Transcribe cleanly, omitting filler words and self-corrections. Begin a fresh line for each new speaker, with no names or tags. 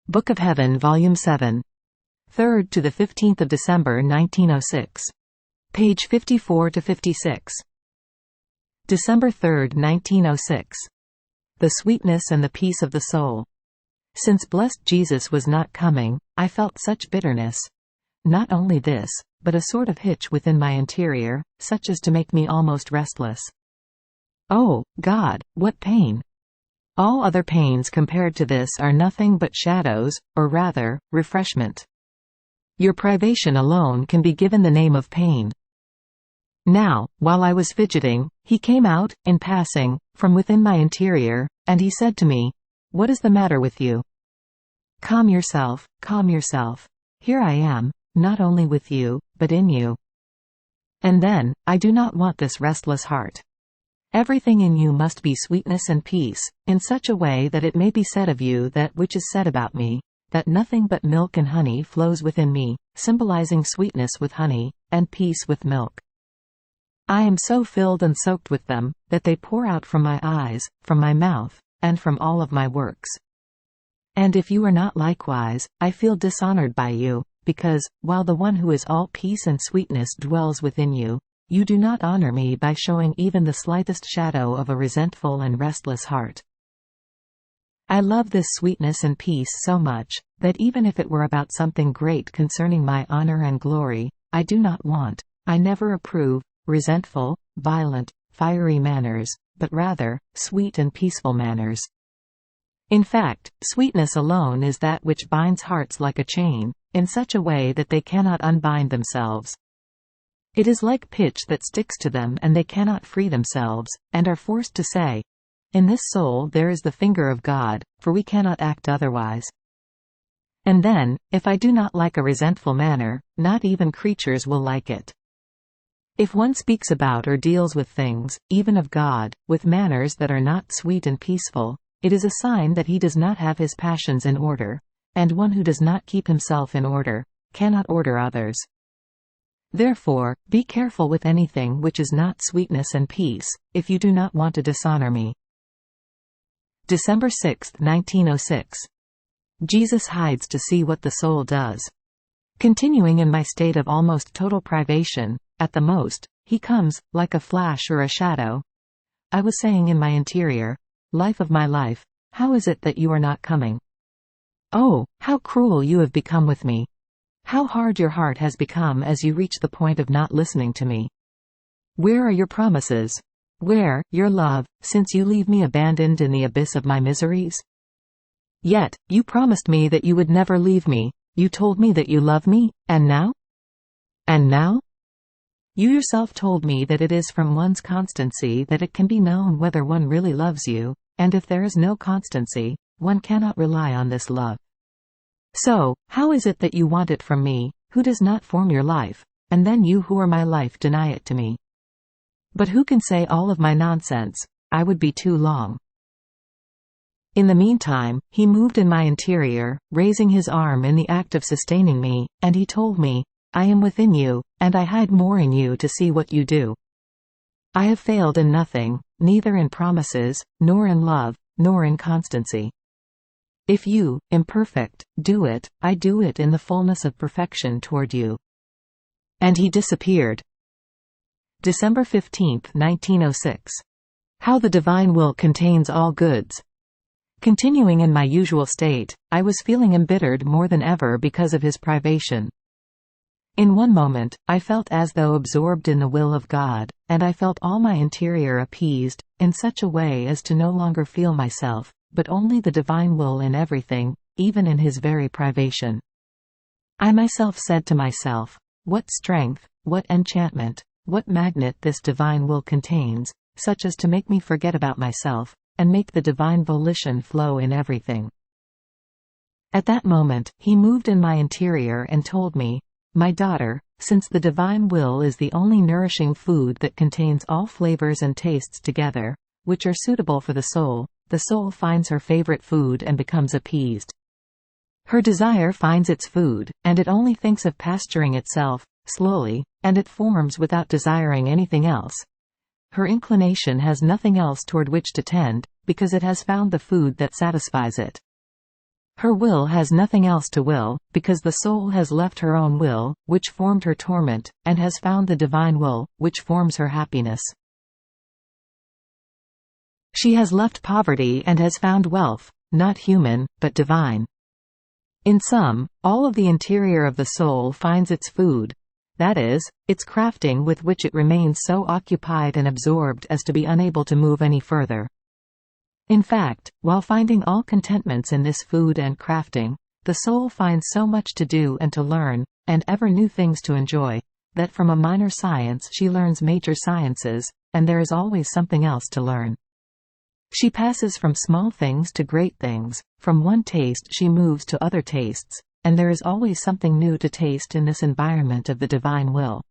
Book of Heaven, Volume 7. 3rd to the 15th of December 1906. Page 54 to 56. December 3, 1906. The sweetness and the peace of the soul. Since blessed Jesus was not coming, I felt such bitterness. Not only this, but a sort of hitch within my interior, such as to make me almost restless. Oh, God, what pain! All other pains compared to this are nothing but shadows, or rather, refreshment. Your privation alone can be given the name of pain. Now, while I was fidgeting, he came out, in passing, from within my interior, and he said to me, "What is the matter with you? Calm yourself, calm yourself. Here I am, not only with you, but in you. And then, I do not want this restless heart. Everything in you must be sweetness and peace, in such a way that it may be said of you that which is said about me, that nothing but milk and honey flows within me, symbolizing sweetness with honey, and peace with milk. I am so filled and soaked with them, that they pour out from my eyes, from my mouth, and from all of my works. And if you are not likewise, I feel dishonored by you, because, while the one who is all peace and sweetness dwells within you, you do not honor me by showing even the slightest shadow of a resentful and restless heart. I love this sweetness and peace so much, that even if it were about something great concerning my honor and glory, I do not want, I never approve, resentful, violent, fiery manners, but rather, sweet and peaceful manners. In fact, sweetness alone is that which binds hearts like a chain, in such a way that they cannot unbind themselves. It is like pitch that sticks to them and they cannot free themselves, and are forced to say, "In this soul there is the finger of God, for we cannot act otherwise." And then, if I do not like a resentful manner, not even creatures will like it. If one speaks about or deals with things, even of God, with manners that are not sweet and peaceful, it is a sign that he does not have his passions in order, and one who does not keep himself in order, cannot order others. Therefore, be careful with anything which is not sweetness and peace, if you do not want to dishonor me. December 6, 1906. Jesus hides to see what the soul does. Continuing in my state of almost total privation, at the most, he comes, like a flash or a shadow. I was saying in my interior, "Life of my life, how is it that you are not coming? Oh, how cruel you have become with me! How hard your heart has become as you reach the point of not listening to me. Where are your promises? Where, your love, since you leave me abandoned in the abyss of my miseries? Yet, you promised me that you would never leave me, you told me that you love me, and now? And now? You yourself told me that it is from one's constancy that it can be known whether one really loves you, and if there is no constancy, one cannot rely on this love. So, how is it that you want it from me, who does not form your life, and then you who are my life deny it to me? But who can say all of my nonsense? I would be too long." In the meantime, he moved in my interior, raising his arm in the act of sustaining me, and he told me, "I am within you, and I hide more in you to see what you do. I have failed in nothing, neither in promises, nor in love, nor in constancy. If you, imperfect, do it, I do it in the fullness of perfection toward you." And he disappeared. December 15, 1906. How the divine will contains all goods. Continuing in my usual state, I was feeling embittered more than ever because of his privation. In one moment, I felt as though absorbed in the will of God, and I felt all my interior appeased, in such a way as to no longer feel myself, but only the divine will in everything, even in his very privation. I myself said to myself, "What strength, what enchantment, what magnet this divine will contains, such as to make me forget about myself, and make the divine volition flow in everything." At that moment, he moved in my interior and told me, "My daughter, since the divine will is the only nourishing food that contains all flavors and tastes together, which are suitable for the soul finds her favorite food and becomes appeased. Her desire finds its food, and it only thinks of pasturing itself, slowly, and it forms without desiring anything else. Her inclination has nothing else toward which to tend, because it has found the food that satisfies it. Her will has nothing else to will, because the soul has left her own will, which formed her torment, and has found the divine will, which forms her happiness. She has left poverty and has found wealth, not human, but divine. In sum, all of the interior of the soul finds its food, that is, its crafting, with which it remains so occupied and absorbed as to be unable to move any further. In fact, while finding all contentments in this food and crafting, the soul finds so much to do and to learn, and ever new things to enjoy, that from a minor science she learns major sciences, and there is always something else to learn. She passes from small things to great things, from one taste she moves to other tastes, and there is always something new to taste in this environment of the divine will.